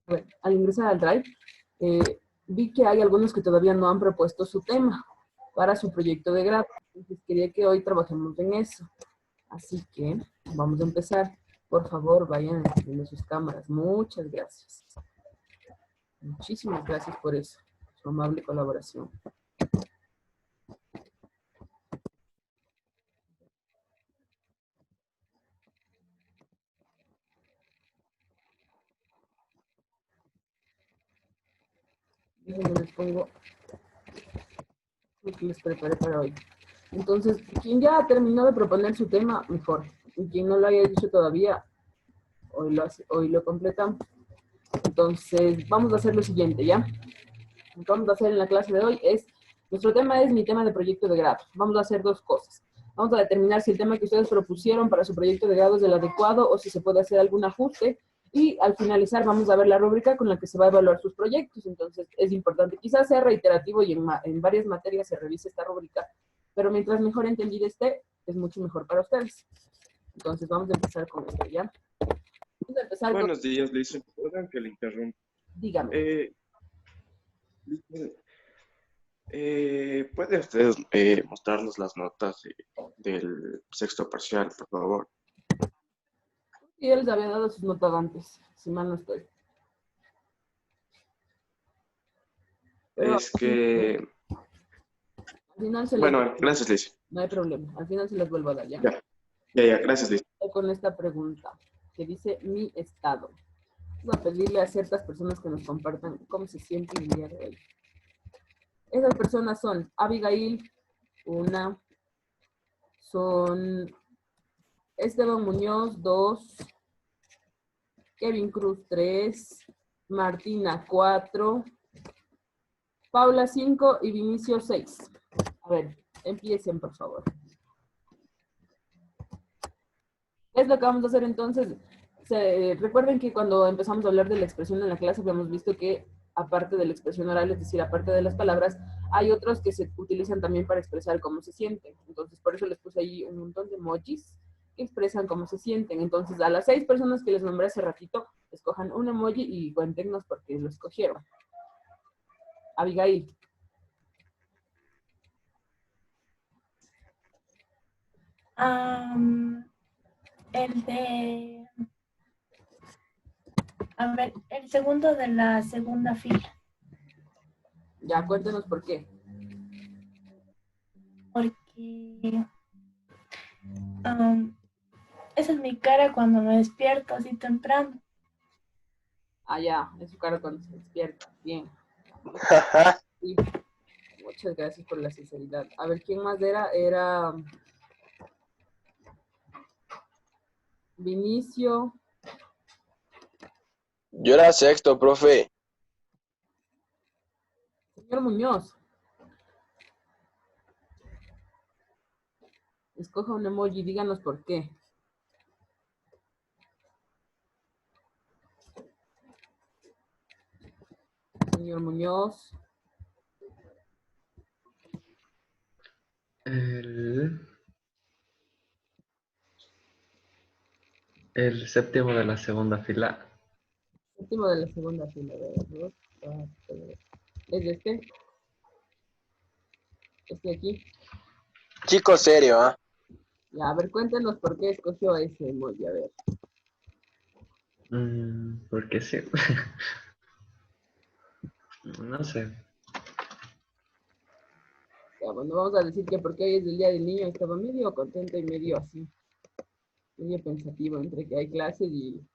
A ver, al ingresar al Drive, vi que hay algunos que todavía no han propuesto su tema para su proyecto de grado. Entonces quería que hoy trabajemos en eso. Así que vamos a empezar. Por favor, vayan encendiendo sus cámaras. Muchas gracias. Muchísimas gracias por eso, su amable colaboración. Déjenme les pongo lo que les preparé para hoy. Entonces, quien ya terminó de proponer su tema, mejor. Y quien no lo haya dicho todavía, hoy lo completamos. Entonces, vamos a hacer lo siguiente, ¿ya? Lo que vamos a hacer en la clase de hoy es, nuestro tema es mi tema de proyecto de grado. Vamos a hacer dos cosas. Vamos a determinar si el tema que ustedes propusieron para su proyecto de grado es el adecuado o si se puede hacer algún ajuste. Y al finalizar vamos a ver la rúbrica con la que se va a evaluar sus proyectos. Entonces es importante, quizás sea reiterativo y en varias materias se revise esta rúbrica, pero mientras mejor entendida esté, es mucho mejor para ustedes. Entonces vamos a empezar con esto, ¿ya? Vamos a empezar con... Buenos días, Liz. Perdón que le interrumpa. Dígame. ¿Puede usted mostrarnos las notas del sexto parcial, por favor? Y él les había dado sus notas antes, si mal no estoy. Pero Es que... al final se Bueno, les... gracias, Liz. No hay problema, al final se les vuelvo a dar, ¿ya? Ya, gracias, Liz. Con esta pregunta que dice mi estado. Vamos a pedirle a ciertas personas que nos compartan cómo se sienten el día de hoy. Esas personas son Abigail, una, son Esteban Muñoz, 2, Kevin Cruz, 3, Martina, 4, Paula, 5 y Vinicio, 6. A ver, empiecen, por favor. ¿Qué es lo que vamos a hacer entonces? Recuerden que cuando empezamos a hablar de la expresión en la clase habíamos visto que aparte de la expresión oral, es decir, aparte de las palabras, hay otros que se utilizan también para expresar cómo se sienten. Entonces, por eso les puse ahí un montón de emojis que expresan cómo se sienten. Entonces, a las 6 personas que les nombré hace ratito, escojan un emoji y cuéntenos por qué lo escogieron. Abigail. El de... A ver, el segundo de la segunda fila. Ya, cuéntenos por qué. Porque esa es mi cara cuando me despierto así temprano. Ah, ya, es su cara cuando se despierta. Bien. Sí. Muchas gracias por la sinceridad. A ver, ¿quién más era? Era Vinicio. Yo era sexto, profe. Señor Muñoz. Escoja un emoji, díganos por qué. Señor Muñoz. El séptimo de la segunda fila. Último de la segunda fila. ¿Es este? Este aquí. Chico serio, ¿ah? Ya, a ver, cuéntenos por qué escogió ese emoji, a ver. Porque sí. No sé. Ya, bueno, vamos a decir que porque hoy es el día del niño, estaba medio contento y medio así, medio pensativo entre que hay clases y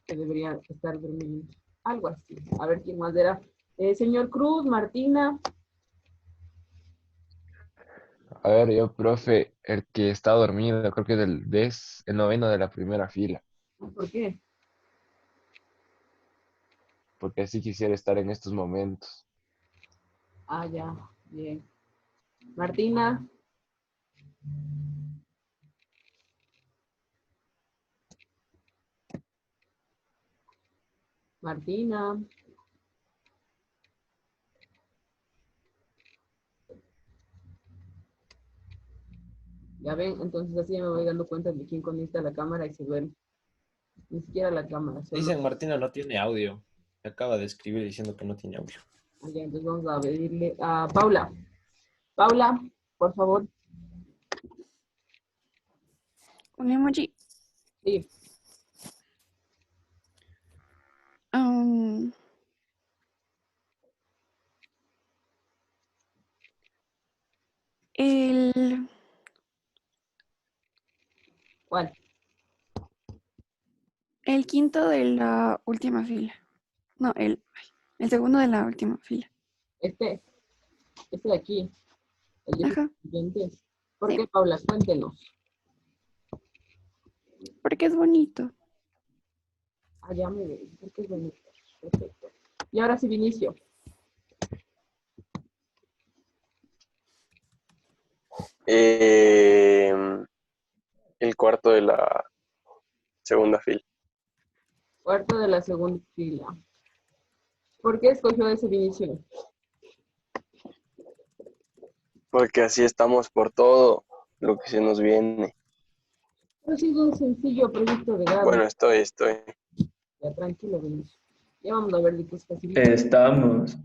que debería estar durmiendo. Algo así. A ver quién más era. Señor Cruz, Martina. A ver, yo, profe, el que está dormido, creo que es el noveno de la primera fila, ¿Por qué? porque así quisiera estar en estos momentos. Ah, ya, bien. Martina. Martina. Ya ven, entonces así ya me voy dando cuenta de quién conecta la cámara y se duerme. Ni siquiera la cámara, solo... Dicen Martina no tiene audio. Me acaba de escribir diciendo que no tiene audio. Ya, entonces vamos a pedirle a Paula. Paula, por favor. Un emoji. Sí. Um, el, ¿Cuál? el quinto de la última fila. No, el segundo de la última fila. Este de aquí. El de Ajá, siguientes. ¿Por sí, qué, Paula? Cuéntenos. porque es bonito. Ah, ya muy bien. Porque es bonito. Perfecto. Y ahora sí, Vinicio. El cuarto de la segunda fila. Cuarto de la segunda fila. ¿Por qué escogió ese Vinicio? Porque así estamos por todo lo que se nos viene. Ha sido un sencillo proyecto de grado. Bueno, estoy. Ya, tranquilo, Vinicio. Ya vamos a ver de qué es facilito. Estamos.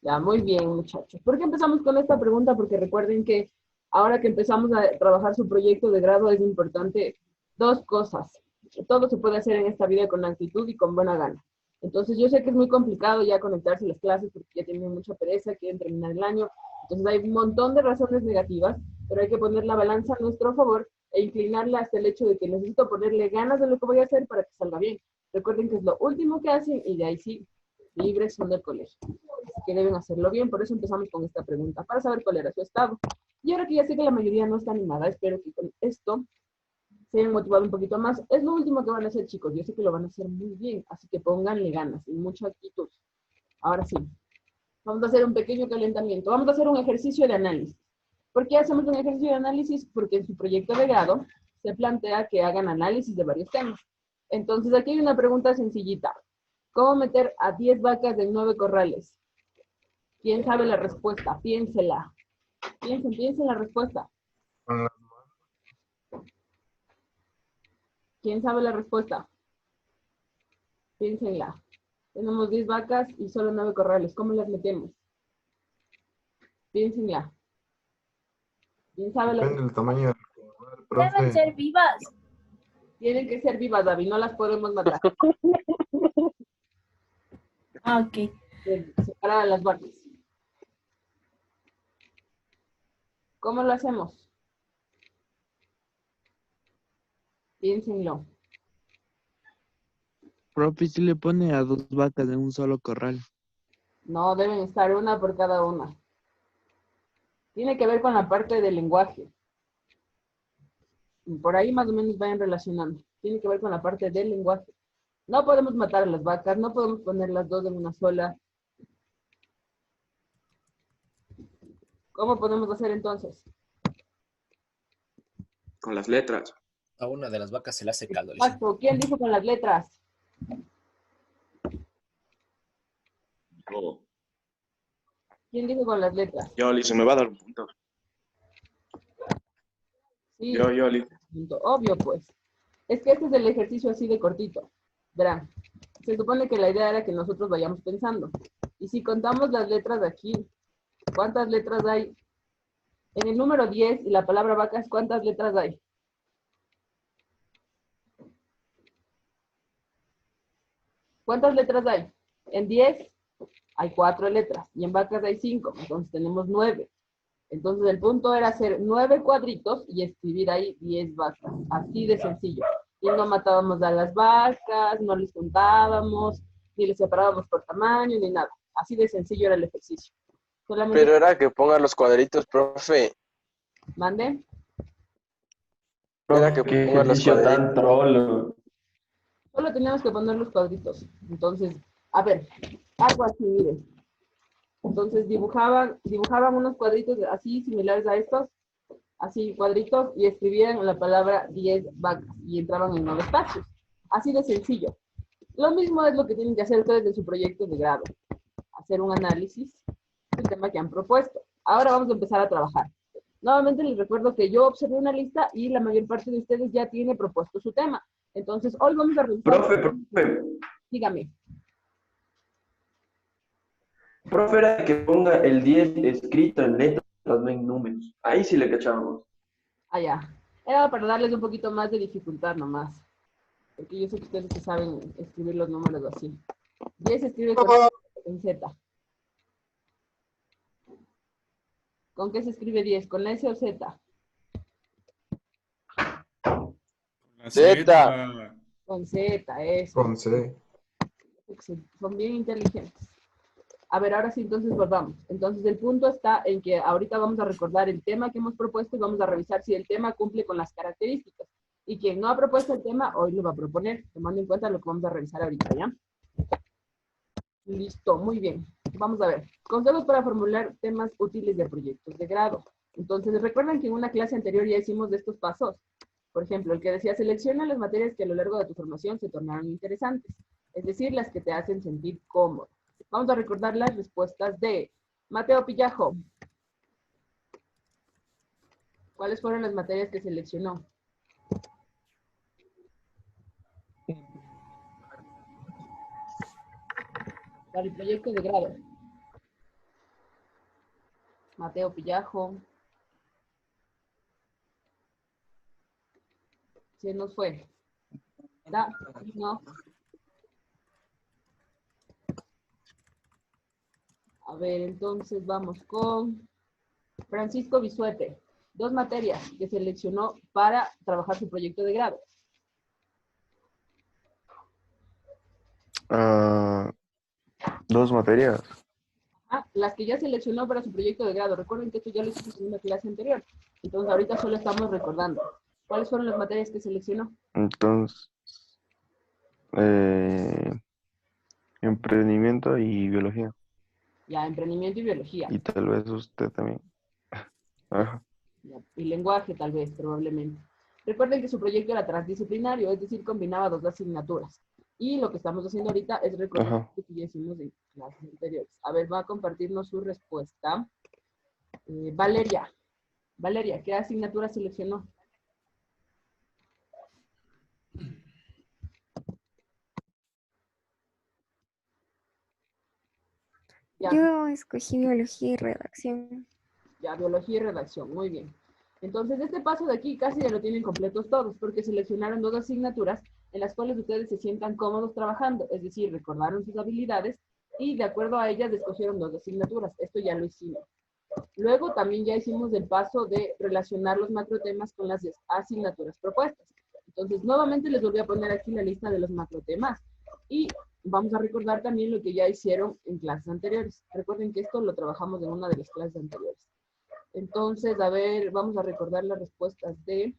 Ya, muy bien, muchachos. ¿Por qué empezamos con esta pregunta? Porque recuerden que ahora que empezamos a trabajar su proyecto de grado es importante dos cosas. Todo se puede hacer en esta vida con actitud y con buena gana. Entonces, yo sé que es muy complicado ya conectarse a las clases porque ya tienen mucha pereza, quieren terminar el año. Entonces, hay un montón de razones negativas, pero hay que poner la balanza a nuestro favor e inclinarla hasta el hecho de que necesito ponerle ganas de lo que voy a hacer para que salga bien. Recuerden que es lo último que hacen y de ahí sí, libres son del colegio. Así que deben hacerlo bien, por eso empezamos con esta pregunta, para saber cuál era su estado. Y ahora que ya sé que la mayoría no está animada, espero que con esto se hayan motivado un poquito más. Es lo último que van a hacer, chicos. Yo sé que lo van a hacer muy bien, así que pónganle ganas y mucha actitud. Ahora sí, vamos a hacer un pequeño calentamiento. Vamos a hacer un ejercicio de análisis. ¿Por qué hacemos un ejercicio de análisis? Porque en su proyecto de grado se plantea que hagan análisis de varios temas. Entonces, aquí hay una pregunta sencillita. ¿Cómo meter a 10 vacas en 9 corrales? ¿Quién sabe la respuesta? Piénsela. Piensen la respuesta. ¿Quién sabe la respuesta? Piénsenla. Tenemos 10 vacas y solo 9 corrales. ¿Cómo las metemos? Piénsenla. ¿Quién sabe la Depende del tamaño del corral, Deben profe. ser vivas. Tienen que ser vivas, David. No las podemos matar. Ah, ok. Separar a las vacas. ¿Cómo lo hacemos? Piénsenlo. Profe, si le pone a 2 vacas en un solo corral. No, deben estar una por cada una. Tiene que ver con la parte del lenguaje. Por ahí más o menos vayan relacionando. Tiene que ver con la parte del lenguaje. No podemos matar a las vacas, no podemos poner las dos en una sola. ¿Cómo podemos hacer entonces? Con las letras. A una de las vacas se le hace caldo. Le Exacto. ¿Quién dijo con las letras? Yo, ¿Quién dijo con las letras? Liz, me va a dar un punto. Sí, Liz. obvio pues. Es que este es el ejercicio así de cortito. Verán, se supone que la idea era que nosotros vayamos pensando. Y si contamos las letras de aquí, ¿cuántas letras hay? En el número 10 y la palabra vacas, ¿cuántas letras hay? ¿Cuántas letras hay? En 10 hay 4 letras y en vacas hay 5, entonces tenemos 9. Entonces el punto era hacer 9 cuadritos y escribir ahí 10 vacas, así de sencillo. Y no matábamos a las vacas, no les contábamos, ni les separábamos por tamaño, ni nada. Así de sencillo era el ejercicio. Solamente Pero era que ponga los cuadritos, profe. mande. Era que Qué ponga los ejercicio cuadritos. tan trolo. Solo teníamos que poner los cuadritos. Entonces, a ver, algo así, miren. Entonces dibujaban unos cuadritos así similares a estos, así cuadritos, y escribían la palabra 10 vacas y entraban en 9 espacios. Así de sencillo. Lo mismo es lo que tienen que hacer ustedes en su proyecto de grado. Hacer un análisis del tema que han propuesto. Ahora vamos a empezar a trabajar. Nuevamente les recuerdo que yo observé una lista y la mayor parte de ustedes ya tiene propuesto su tema. Entonces, hoy vamos a revisar... Profe. Dígame. Profe, era que ponga el 10 escrito en letras, no en números. Ahí sí le cachábamos. Ah, ya. Era para darles un poquito más de dificultad nomás. Porque yo sé que ustedes que saben escribir los números así. 10 se escribe con Z. ¿Con qué se escribe 10? ¿Con la S o Z? La Z. Con Z, eso. Con C. Son bien inteligentes. A ver, ahora sí, entonces volvamos. Entonces el punto está en que ahorita vamos a recordar el tema que hemos propuesto y vamos a revisar si el tema cumple con las características. Y quien no ha propuesto el tema, hoy lo va a proponer, tomando en cuenta lo que vamos a revisar ahorita, ¿ya? Listo, muy bien. Vamos a ver. Consejos para formular temas útiles de proyectos de grado. Entonces, recuerdan que en una clase anterior ya hicimos de estos pasos. Por ejemplo, el que decía, selecciona las materias que a lo largo de tu formación se tornaron interesantes. Es decir, las que te hacen sentir cómodo. Vamos a recordar las respuestas de Mateo Pillajo. ¿Cuáles fueron las materias que seleccionó? Para el proyecto de grado. Mateo Pillajo. Se nos fue. ¿Da? No. A ver, entonces vamos con Francisco Bisuete. 2 materias que seleccionó para trabajar su proyecto de grado. Dos materias. Las que ya seleccionó para su proyecto de grado. Recuerden que esto ya lo hicimos en una clase anterior. Entonces ahorita solo estamos recordando. ¿Cuáles fueron las materias que seleccionó? Entonces, emprendimiento y biología. Ya, emprendimiento y biología. Y tal vez usted también. Ajá. Ya, y lenguaje tal vez, probablemente. Recuerden que su proyecto era transdisciplinario, es decir, combinaba 2 asignaturas. Y lo que estamos haciendo ahorita es recordar Ajá. lo que ya hicimos en clases anteriores. A ver, va a compartirnos su respuesta. Valeria. Valeria, ¿qué asignatura seleccionó? Ya, Yo escogí biología y redacción. ya, biología y redacción, muy bien. Entonces, este paso de aquí casi ya lo tienen completos todos, porque seleccionaron 2 asignaturas en las cuales ustedes se sientan cómodos trabajando, es decir, recordaron sus habilidades y de acuerdo a ellas escogieron 2 asignaturas. Esto ya lo hicimos. Luego también ya hicimos el paso de relacionar los macrotemas con las asignaturas propuestas. Entonces, nuevamente les volví a poner aquí la lista de los macrotemas. Y vamos a recordar también lo que ya hicieron en clases anteriores. Recuerden que esto lo trabajamos en una de las clases anteriores. Entonces, a ver, vamos a recordar las respuestas de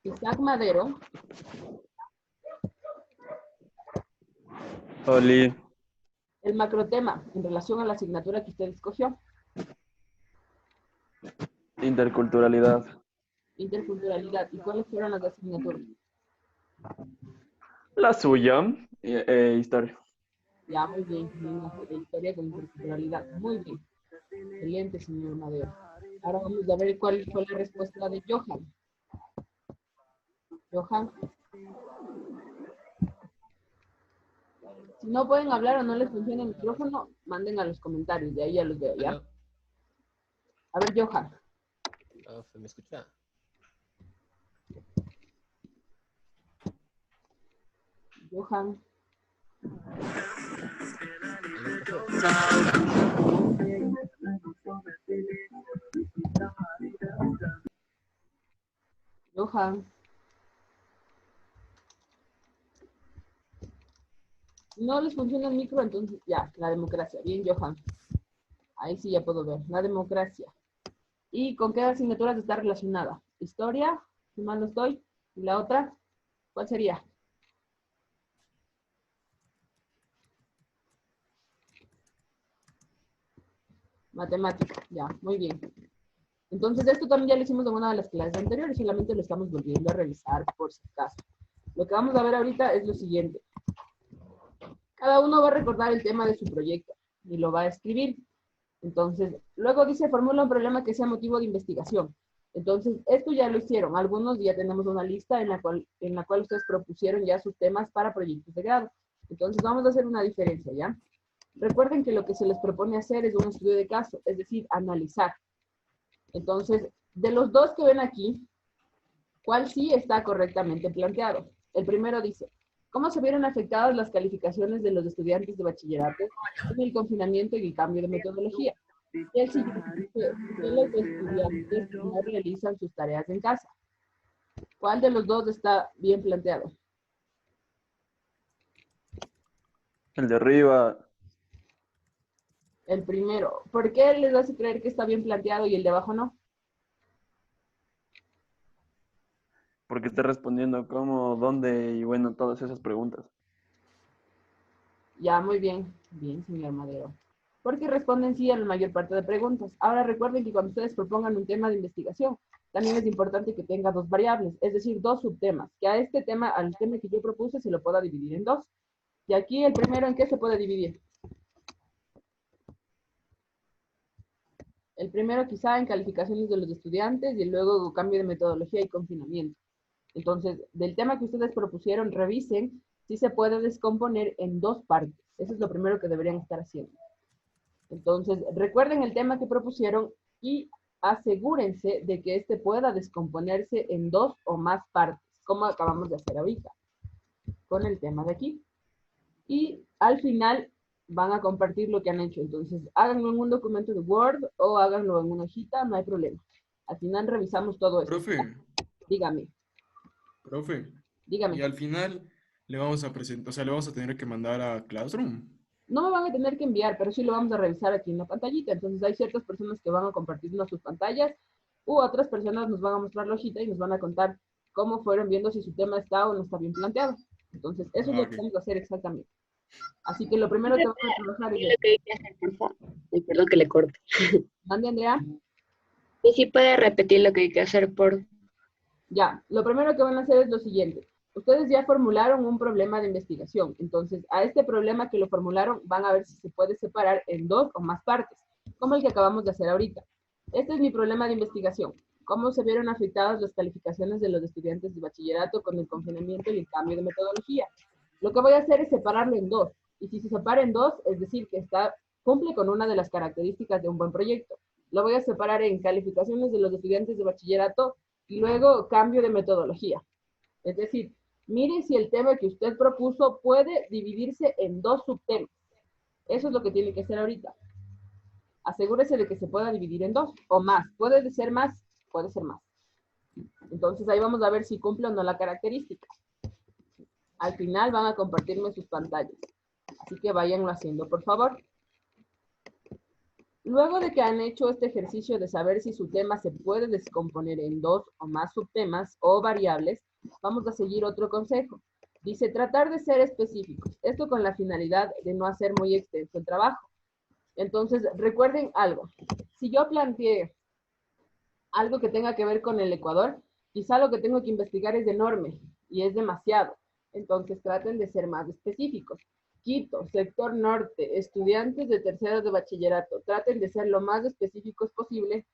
Isaac Madero. Oli. El macrotema en relación a la asignatura que usted escogió. Interculturalidad. Interculturalidad. ¿Y cuáles fueron las asignaturas? La suya. Historia. Ya, muy bien. De historia con interculturalidad. Muy bien. Excelente, señor Madero. Ahora vamos a ver cuál fue la respuesta de Johan. Johan. Si no pueden hablar o no les funciona el micrófono, manden a los comentarios. De ahí ya los veo, ¿ya? Aló. A ver, Johan. ¿Me escucha? Johan. Johan. No les funciona el micro, entonces ya, la democracia. Bien, Johan. Ahí sí ya puedo ver. La democracia. ¿Y con qué asignaturas está relacionada? Historia, si mal no estoy. ¿Y la otra? ¿Cuál sería? Matemática. Ya, muy bien. Entonces esto también ya lo hicimos en una de las clases anteriores, solamente lo estamos volviendo a revisar por si acaso. Lo que vamos a ver ahorita es lo siguiente. Cada uno va a recordar el tema de su proyecto y lo va a escribir. Entonces, luego dice, formula un problema que sea motivo de investigación. Entonces, esto ya lo hicieron. Algunos ya tenemos una lista en la cual ustedes propusieron ya sus temas para proyectos de grado. Entonces, vamos a hacer una diferencia, ¿ya? Recuerden que lo que se les propone hacer es un estudio de caso, es decir, analizar. Entonces, de los dos que ven aquí, ¿cuál sí está correctamente planteado? El primero dice, ¿cómo se vieron afectadas las calificaciones de los estudiantes de bachillerato con el confinamiento y el cambio de metodología? Y el siguiente dice, ¿por qué los estudiantes no realizan sus tareas en casa? ¿Cuál de los dos está bien planteado? El de arriba, El primero. ¿Por qué les hace creer que está bien planteado y el de abajo no? porque está respondiendo cómo, dónde y bueno, todas esas preguntas. Ya, muy bien. Bien, señor Madero. Porque responden sí a la mayor parte de preguntas. Ahora recuerden que cuando ustedes propongan un tema de investigación, también es importante que tenga dos variables, es decir, dos subtemas. Que a este tema, al tema que yo propuse, se lo pueda dividir en dos. Y aquí el primero, ¿en qué se puede dividir? El primero quizá en calificaciones de los estudiantes y luego cambio de metodología y confinamiento. Entonces, del tema que ustedes propusieron, revisen si se puede descomponer en dos partes. Eso es lo primero que deberían estar haciendo. Entonces, recuerden el tema que propusieron y asegúrense de que este pueda descomponerse en dos o más partes, como acabamos de hacer ahorita, con el tema de aquí. Y al final van a compartir lo que han hecho. Entonces, háganlo en un documento de Word o háganlo en una hojita, no hay problema. Al final revisamos todo esto. Profe, Dígame, profe. Y dígame. al final le vamos a presentar, o sea, le vamos a tener que mandar a Classroom. No me van a tener que enviar, pero sí lo vamos a revisar aquí en la pantallita. Entonces hay ciertas personas que van a compartirnos sus pantallas u otras personas nos van a mostrar la hojita y nos van a contar cómo fueron viendo si su tema está o no está bien planteado. Entonces, eso es lo que vamos a hacer exactamente. Así que lo primero que vamos a trabajar es... Lo que hay que hacer, por favor. Ay, perdón que le corte. ¿Mande, Andrea? Y si puede repetir lo que hay que hacer por... Ya, lo primero que van a hacer es lo siguiente. Ustedes ya formularon un problema de investigación. Entonces, a este problema que lo formularon, van a ver si se puede separar en dos o más partes, como el que acabamos de hacer ahorita. Este es mi problema de investigación. ¿Cómo se vieron afectadas las calificaciones de los estudiantes de bachillerato con el confinamiento y el cambio de metodología? Lo que voy a hacer es separarlo en dos. Y si se separa en dos, es decir, que cumple con una de las características de un buen proyecto. Lo voy a separar en calificaciones de los estudiantes de bachillerato y luego cambio de metodología. Es decir, mire si el tema que usted propuso puede dividirse en dos subtemas. Eso es lo que tiene que hacer ahorita. Asegúrese de que se pueda dividir en dos o más. Puede ser más, puede ser más. Entonces ahí vamos a ver si cumple o no la característica. Al final van a compartirme sus pantallas. Así que váyanlo haciendo, por favor. Luego de que han hecho este ejercicio de saber si su tema se puede descomponer en dos o más subtemas o variables, vamos a seguir otro consejo. Dice, tratar de ser específicos. Esto con la finalidad de no hacer muy extenso el trabajo. Entonces, recuerden algo. Si yo planteé algo que tenga que ver con el Ecuador, quizá lo que tengo que investigar es enorme y es demasiado. Entonces, traten de ser más específicos. Quito, sector norte, estudiantes de terceros de bachillerato. Traten de ser lo más específicos posible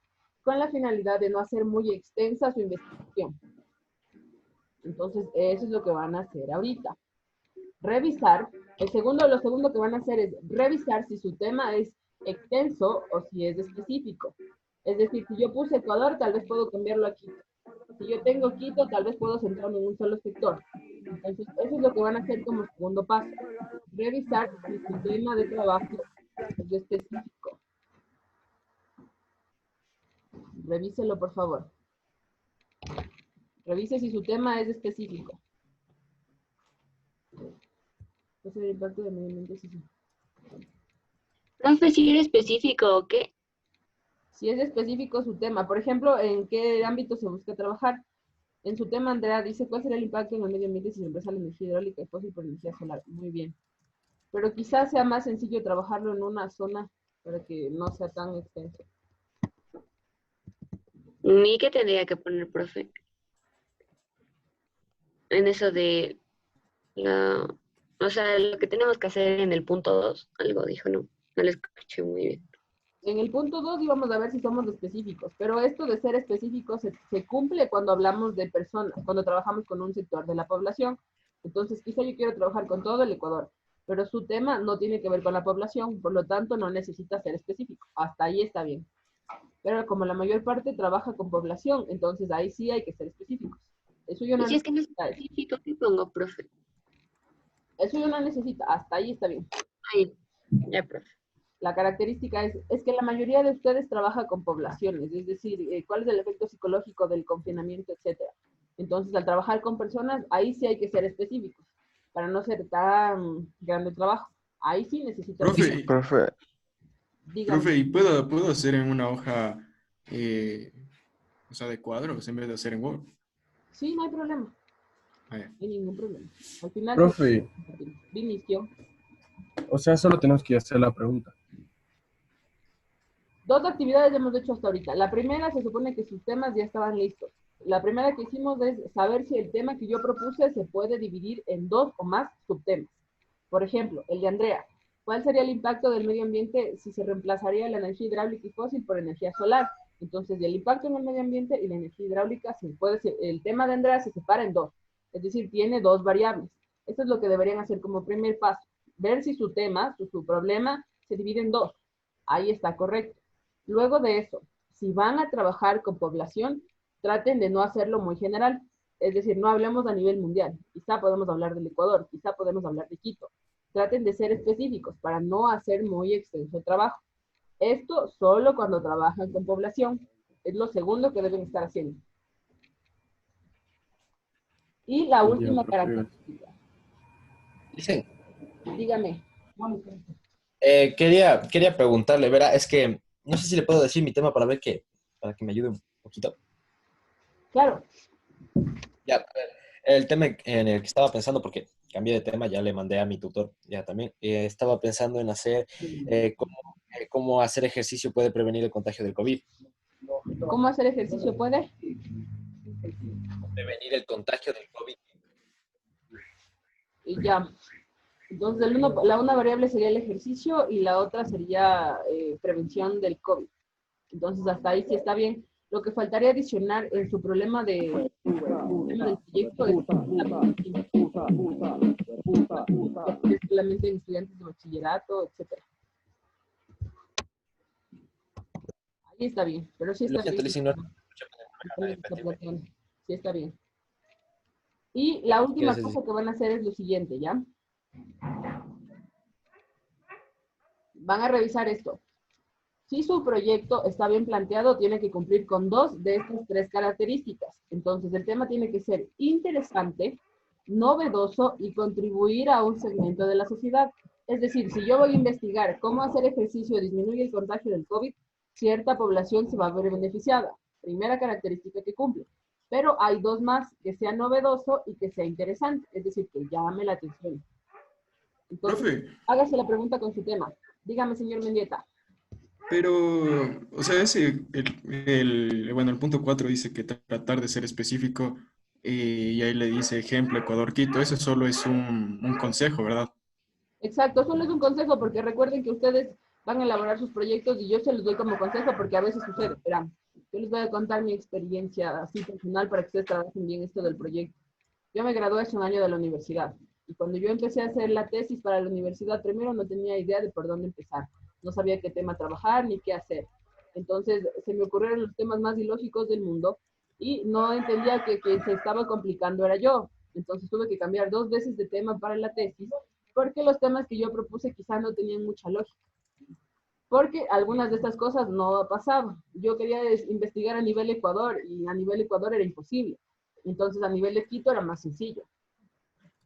con la finalidad de no hacer muy extensa su investigación. Entonces, eso es lo que van a hacer ahorita. Revisar. Lo segundo que van a hacer es revisar si su tema es extenso o si es específico. Es decir, si yo puse Ecuador, tal vez puedo cambiarlo a Quito. Si yo tengo Quito, tal vez puedo centrarme en un solo sector. Entonces, eso es lo que van a hacer como segundo paso. Revisar si su tema de trabajo es específico. Revíselo, por favor. Revise si su tema es específico. ¿Cuál es el impacto del medio ambiente? Profe, si era específico o qué. Si es específico su tema, por ejemplo, ¿en qué ámbito se busca trabajar? En su tema, Andrea dice, ¿cuál será el impacto en el medio ambiente si se empieza la energía hidráulica y fósil por energía solar? Muy bien. Pero quizás sea más sencillo trabajarlo en una zona para que no sea tan extenso. ¿Y qué tendría que poner, profe? En eso de o sea, lo que tenemos que hacer en el punto 2, algo dijo, no lo escuché muy bien. En el punto 2 íbamos a ver si somos específicos, pero esto de ser específicos se cumple cuando hablamos de personas, cuando trabajamos con un sector de la población. Entonces, quizá yo quiero trabajar con todo el Ecuador, pero su tema no tiene que ver con la población, por lo tanto no necesita ser específico. Hasta ahí está bien. Pero como la mayor parte trabaja con población, entonces ahí sí hay que ser específicos. Eso yo Y no si es que no es necesita. específico, ¿qué pongo, profe? Eso yo no necesita. Hasta ahí está bien. Ahí, ya, profe. La característica es que la mayoría de ustedes trabaja con poblaciones, es decir, cuál es el efecto psicológico del confinamiento, etcétera. Entonces, al trabajar con personas, ahí sí hay que ser específicos, para no ser tan grande el trabajo. Ahí sí necesito... Profe, Profe, Dígame. profe, ¿y puedo hacer en una hoja, o sea, de cuadros en vez de hacer en Word? Sí, no hay problema. Ah, ya. No hay ningún problema. Al final... Profe, Inicio. o sea, solo tenemos que hacer la pregunta. Dos actividades hemos hecho hasta ahorita. La primera se supone que sus temas ya estaban listos. La primera que hicimos es saber si el tema que yo propuse se puede dividir en dos o más subtemas. Por ejemplo, el de Andrea. ¿Cuál sería el impacto del medio ambiente si se reemplazaría la energía hidráulica y fósil por energía solar? Entonces, el impacto en el medio ambiente y la energía hidráulica, el tema de Andrea se separa en dos. Es decir, tiene dos variables. Esto es lo que deberían hacer como primer paso. Ver si su tema, su problema, se divide en dos. Ahí está correcto. Luego de eso, si van a trabajar con población, traten de no hacerlo muy general. Es decir, no hablemos a nivel mundial. Quizá podemos hablar del Ecuador, quizá podemos hablar de Quito. Traten de ser específicos para no hacer muy extenso el trabajo. Esto solo cuando trabajan con población. Es lo segundo que deben estar haciendo. Y la última característica. Dicen, Dígame. quería preguntarle, verá, es que no sé si le puedo decir mi tema para ver para que me ayude un poquito. Claro. Ya, a ver, el tema en el que estaba pensando, porque cambié de tema, ya le mandé a mi tutor, ya también, estaba pensando en hacer cómo hacer ejercicio puede prevenir el contagio del COVID. ¿Cómo hacer ejercicio puede? Prevenir el contagio del COVID. Y ya. Entonces, la una variable sería el ejercicio y la otra sería prevención del COVID. Entonces, hasta ahí sí está bien. Lo que faltaría adicionar en su problema del proyecto es solamente en estudiantes de bachillerato, etcétera. Ahí está bien, pero sí está bien. Sí está bien. Y la última cosa que van a hacer es lo siguiente, ¿ya? Van a revisar esto. Si su proyecto está bien planteado, tiene que cumplir con dos de estas tres características. Entonces, el tema tiene que ser interesante, novedoso y contribuir a un segmento de la sociedad. Es decir, si yo voy a investigar cómo hacer ejercicio disminuye el contagio del COVID, cierta población se va a ver beneficiada. Primera característica que cumple. Pero hay dos más, que sea novedoso y que sea interesante, es decir, que llame la atención. Entonces, Profe, hágase la pregunta con su tema. Dígame, señor Mendieta. pero, o sea, bueno, el punto 4 dice que tratar de ser específico y ahí le dice ejemplo Ecuador Quito, eso solo es un consejo, ¿verdad? Exacto, solo es un consejo porque recuerden que ustedes van a elaborar sus proyectos y yo se los doy como consejo porque a veces sucede. Verán, yo les voy a contar mi experiencia así personal para que ustedes trabajen bien esto del proyecto. Yo me gradué hace un año de la universidad y cuando yo empecé a hacer la tesis para la universidad, primero no tenía idea de por dónde empezar. No sabía qué tema trabajar ni qué hacer. Entonces se me ocurrieron los temas más ilógicos del mundo y no entendía que se estaba complicando era yo. Entonces tuve que cambiar 2 veces de tema para la tesis porque los temas que yo propuse quizá no tenían mucha lógica. Porque algunas de estas cosas no pasaban. Yo quería investigar a nivel Ecuador y a nivel Ecuador era imposible. Entonces a nivel de Quito era más sencillo.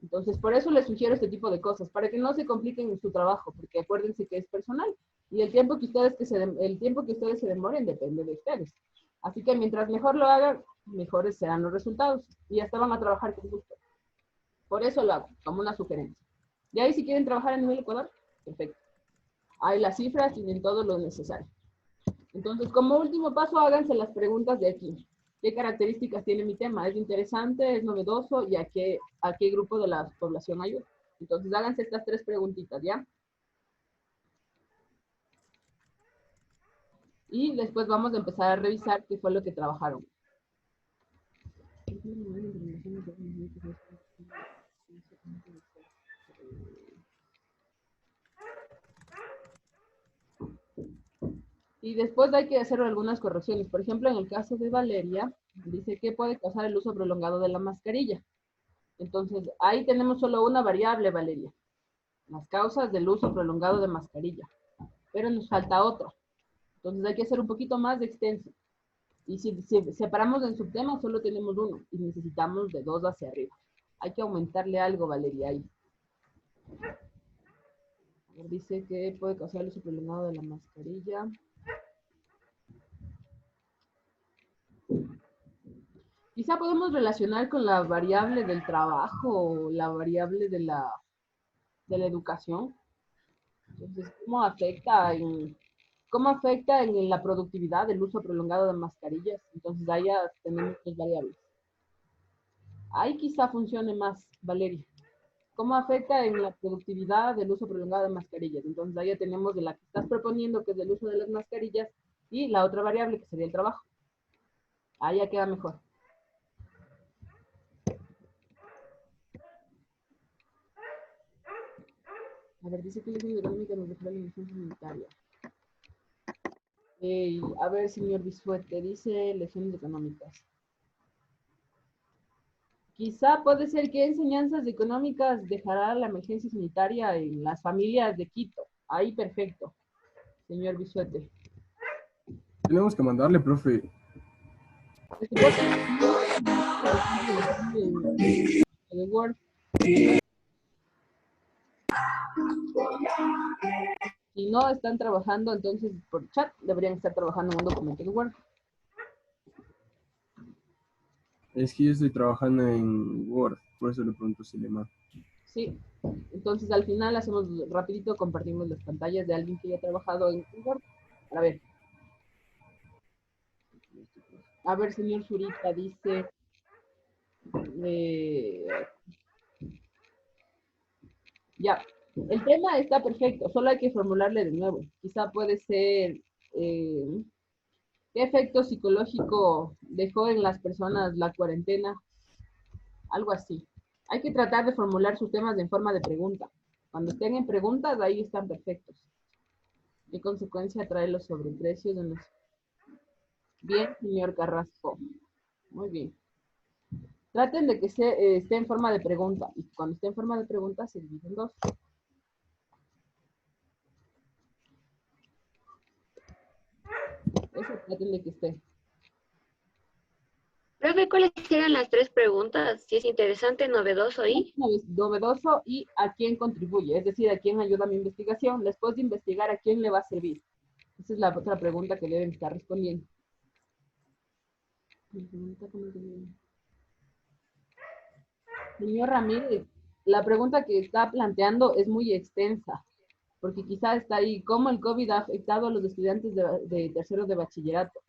Entonces por eso les sugiero este tipo de cosas, para que no se compliquen en su trabajo, porque acuérdense que es personal y el tiempo que ustedes se demoren depende de ustedes. Así que mientras mejor lo hagan, mejores serán los resultados y hasta van a trabajar con gusto. Por eso lo hago, como una sugerencia. De ahí si quieren trabajar a nivel Ecuador, perfecto. Hay las cifras y en todo lo necesario. Entonces, como último paso, háganse las preguntas de aquí. ¿Qué características tiene mi tema? ¿Es interesante? ¿Es novedoso? ¿Y a qué grupo de la población ayuda? Entonces, háganse estas 3 preguntitas, ¿ya? Y después vamos a empezar a revisar qué fue lo que trabajaron. Y después hay que hacer algunas correcciones. Por ejemplo, en el caso de Valeria, dice que puede causar el uso prolongado de la mascarilla. Entonces, ahí tenemos solo una variable, Valeria. Las causas del uso prolongado de mascarilla. Pero nos falta otra. Entonces, hay que hacer un poquito más de extenso. Y si separamos en subtemas, solo tenemos uno. Y necesitamos de 2 hacia arriba. Hay que aumentarle algo, Valeria, ahí. Dice que puede causar el uso prolongado de la mascarilla. Quizá podemos relacionar con la variable del trabajo o la variable de la educación. Entonces, ¿cómo afecta en la productividad el uso prolongado de mascarillas? Entonces, ahí ya tenemos 2 variables. Ahí quizá funcione más, Valeria. ¿Cómo afecta en la productividad el uso prolongado de mascarillas? Entonces, ahí ya tenemos de la que estás proponiendo, que es el uso de las mascarillas, y la otra variable, que sería el trabajo. Ahí ya queda mejor. A ver, dice que lesión económica nos refiere a la lesión sanitaria. A ver, señor Bisuete, dice lesiones económicas. Quizá puede ser que enseñanzas económicas dejará la emergencia sanitaria en las familias de Quito. Ahí perfecto, señor Bisuete. Tenemos que mandarle, profe. De Word. Si no están trabajando, entonces por chat deberían estar trabajando en un documento de Word. Es que yo estoy trabajando en Word, por eso le pregunto si le mando. Sí, entonces al final hacemos rapidito, compartimos las pantallas de alguien que haya trabajado en Word. A ver, señor Zurita, dice... ya, el tema está perfecto, solo hay que formularle de nuevo. Quizá puede ser... ¿qué efecto psicológico dejó en las personas la cuarentena? Algo así. Hay que tratar de formular sus temas en forma de pregunta. Cuando estén en preguntas, ahí están perfectos. ¿Qué consecuencia trae los sobreprecios de los... Bien, señor Carrasco. Muy bien. Traten de que esté en forma de pregunta. Y cuando esté en forma de pregunta, se divide en 2. Eso traten de que esté. Profe, ¿cuáles eran las 3 preguntas? Si es interesante, novedoso y... Novedoso y a quién contribuye, es decir, a quién ayuda a mi investigación. Después de investigar, ¿a quién le va a servir? Esa es la otra pregunta que deben estar respondiendo. Señor Ramírez, la pregunta que está planteando es muy extensa, porque quizá está ahí, ¿cómo el COVID ha afectado a los estudiantes de tercero de bachillerato?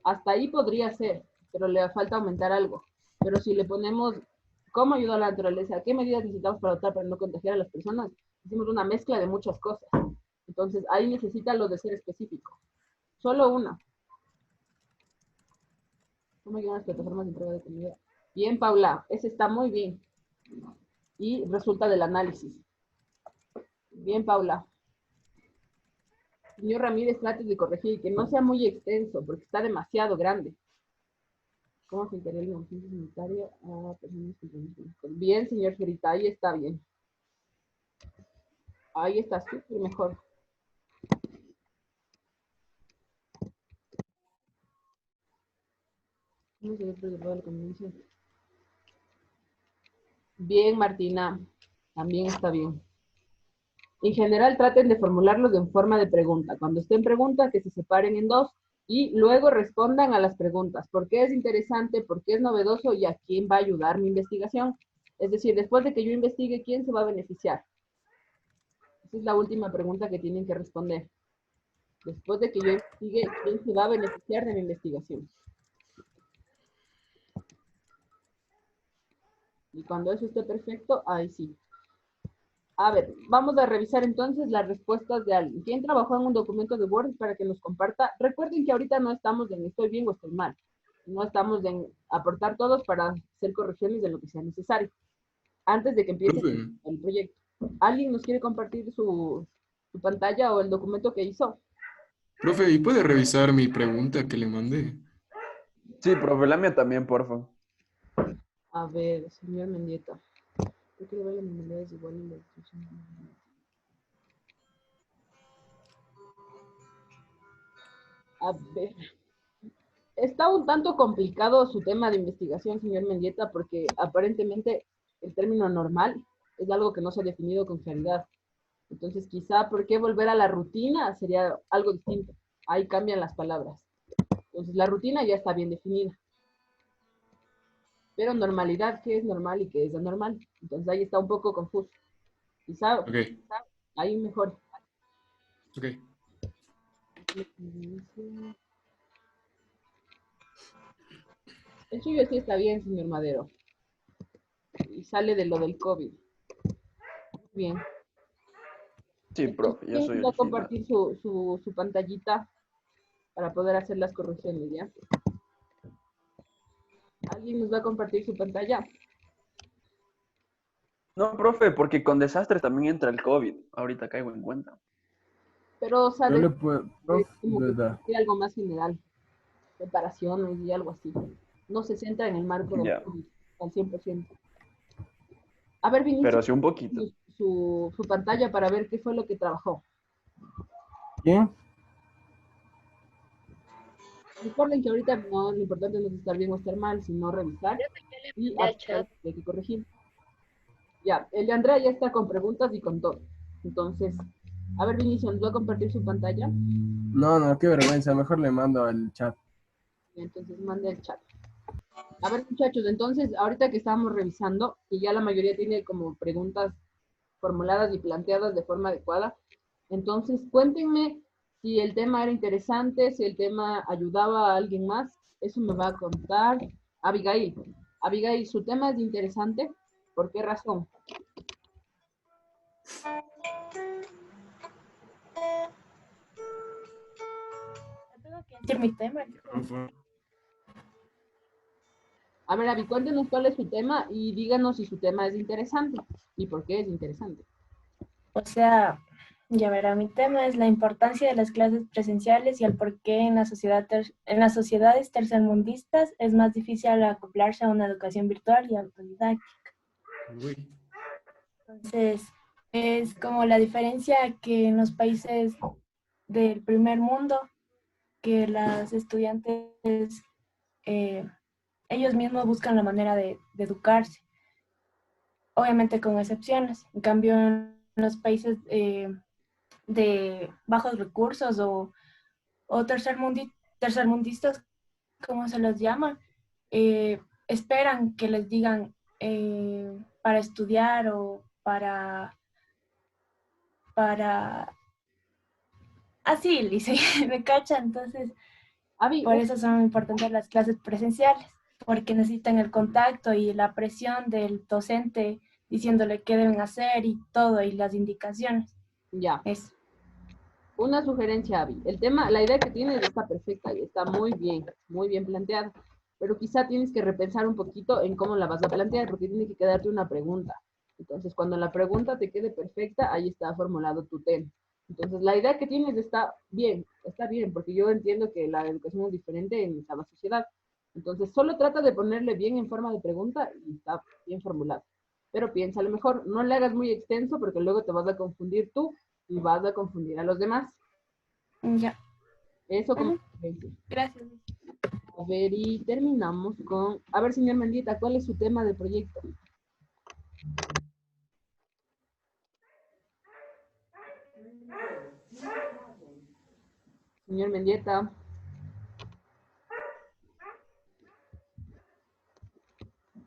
Hasta ahí podría ser, pero le falta aumentar algo. Pero si le ponemos cómo ayuda a la naturaleza, qué medidas necesitamos para adoptar para no contagiar a las personas, hicimos una mezcla de muchas cosas. Entonces, ahí necesita lo de ser específico. Solo una. ¿Cómo ayudan las plataformas de entrega de comida? Bien, Paula, ese está muy bien. Y resulta del análisis. Bien, Paula. Señor Ramírez, trate de corregir, que no sea muy extenso, porque está demasiado grande. ¿Cómo se integra la emergencia sanitaria a personas con... Bien, señor Gerita, ahí está bien. Ahí está súper mejor. ¿Cómo se ve preservada la convivencia? Bien, Martina. También está bien. En general, traten de formularlos en forma de pregunta. Cuando estén preguntas, que se separen en 2 y luego respondan a las preguntas. ¿Por qué es interesante? ¿Por qué es novedoso? ¿Y a quién va a ayudar mi investigación? Es decir, después de que yo investigue, ¿quién se va a beneficiar? Esa es la última pregunta que tienen que responder. Después de que yo investigue, ¿quién se va a beneficiar de mi investigación? Y cuando eso esté perfecto, ahí sí. A ver, vamos a revisar entonces las respuestas de alguien. ¿Quién trabajó en un documento de Word para que nos comparta? Recuerden que ahorita no estamos en estoy bien o estoy mal. No estamos en aportar todos para hacer correcciones de lo que sea necesario. Antes de que empiece el proyecto. ¿Alguien nos quiere compartir su pantalla o el documento que hizo? Profe, ¿y puede revisar mi pregunta que le mandé? Sí, profe, la mía también, porfa. A ver, señor Mendieta. Yo quiero ver las modalidades igual en la descripción. A ver. Está un tanto complicado su tema de investigación, señor Mendieta, porque aparentemente el término normal es algo que no se ha definido con claridad. Entonces, quizá, ¿por qué volver a la rutina? Sería algo distinto. Ahí cambian las palabras. Entonces, la rutina ya está bien definida. Pero normalidad, ¿qué es normal y qué es anormal? Entonces, ahí está un poco confuso. Quizá Ok, ahí mejor. ok. El suyo sí está bien, señor Madero. Y sale de lo del COVID. Bien. Sí, profe, yo ¿Quién soy va el a final. compartir su pantallita para poder hacer las correcciones, ya? ¿Alguien nos va a compartir su pantalla? No, profe, porque con desastres también entra el COVID. Ahorita caigo en cuenta. Pero, Yo le ¿sabes? puedo, Es profe, como que es algo más general. Reparaciones y algo así. No se centra en el marco del Ya, COVID al 100%. A ver, pero Vinicio, sí un poquito. su pantalla para ver qué fue lo que trabajó. ¿quién? Recuerden que ahorita no, lo importante no es estar bien o estar mal, sino revisar y Mandé al aplicar chat. lo que hay que corregir. Ya, el de Andrea ya está con preguntas y con todo. Entonces, a ver, Vinicio, ¿nos va a compartir su pantalla? No, no, qué vergüenza. Mejor le mando al chat. Y entonces mande el chat. A ver, muchachos, entonces, ahorita que estábamos revisando, y ya la mayoría tiene como preguntas formuladas y planteadas de forma adecuada, entonces cuéntenme si el tema era interesante, si el tema ayudaba a alguien más. Eso me va a contar Abigail. Abigail, ¿su tema es interesante? ¿Por qué razón? Tengo que decir mi tema. A ver, Abby, cuéntenos cuál es su tema y díganos si su tema es interesante y por qué es interesante. O sea, ya verá, mi tema es la importancia de las clases presenciales y el por qué en en las sociedades tercermundistas es más difícil acoplarse a una educación virtual y autodidacta. Uy. Entonces, es como la diferencia que en los países del primer mundo, que las estudiantes, ellos mismos buscan la manera de educarse, obviamente con excepciones. En cambio, en los países de bajos recursos o tercermundistas, como se los llama, esperan que les digan para estudiar o para así, dice, me cacha, entonces Abby, por eso son importantes las clases presenciales, porque necesitan el contacto y la presión del docente diciéndole qué deben hacer y todo, y las indicaciones. ya. Eso. Una sugerencia, Abby. El tema, la idea que tienes está perfecta y está muy bien planteada. Pero quizá tienes que repensar un poquito en cómo la vas a plantear, porque tiene que quedarte una pregunta. Entonces, cuando la pregunta te quede perfecta, ahí está formulado tu tema. Entonces, la idea que tienes está bien, porque yo entiendo que la educación es diferente en cada sociedad. Entonces, solo trata de ponerle bien en forma de pregunta y está bien formulado. Pero piensa, a lo mejor no le hagas muy extenso porque luego te vas a confundir tú y vas a confundir a los demás. Ya. Eso como Ujú. Gracias. A ver, y terminamos con... A ver, señor Mendieta, ¿cuál es su tema de proyecto? Señor Mendieta.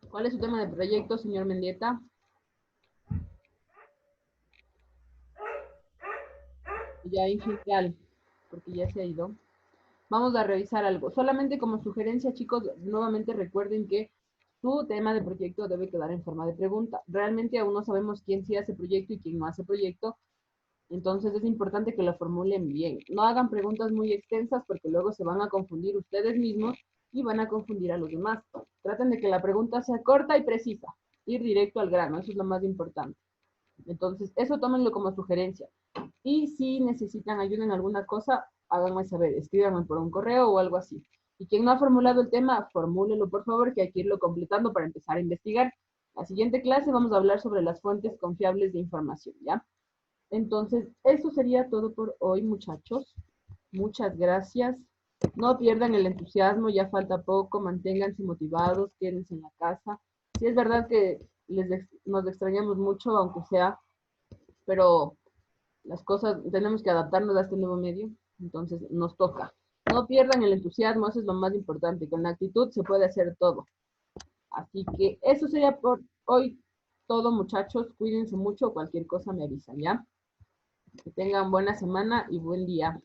¿Cuál es su tema de proyecto, señor Mendieta? Ya en general, porque ya se ha ido. Vamos a revisar algo. Solamente como sugerencia, chicos, nuevamente recuerden que su tema de proyecto debe quedar en forma de pregunta. Realmente aún no sabemos quién sí hace proyecto y quién no hace proyecto. Entonces es importante que lo formulen bien. No hagan preguntas muy extensas porque luego se van a confundir ustedes mismos y van a confundir a los demás. Traten de que la pregunta sea corta y precisa. Ir directo al grano, eso es lo más importante. Entonces, eso tómenlo como sugerencia. Y si necesitan ayuda en alguna cosa, háganme saber, escríbanme por un correo o algo así. Y quien no ha formulado el tema, formúlelo por favor, que hay que irlo completando para empezar a investigar. La siguiente clase vamos a hablar sobre las fuentes confiables de información, ¿ya? Entonces, eso sería todo por hoy, muchachos. Muchas gracias. No pierdan el entusiasmo, ya falta poco, manténganse motivados, quédense en la casa. Sí es verdad que nos extrañamos mucho, aunque sea, pero las cosas, tenemos que adaptarnos a este nuevo medio, entonces nos toca. No pierdan el entusiasmo, eso es lo más importante. Con la actitud se puede hacer todo. Así que eso sería por hoy todo, muchachos. Cuídense mucho, cualquier cosa me avisan, ¿ya? Que tengan buena semana y buen día.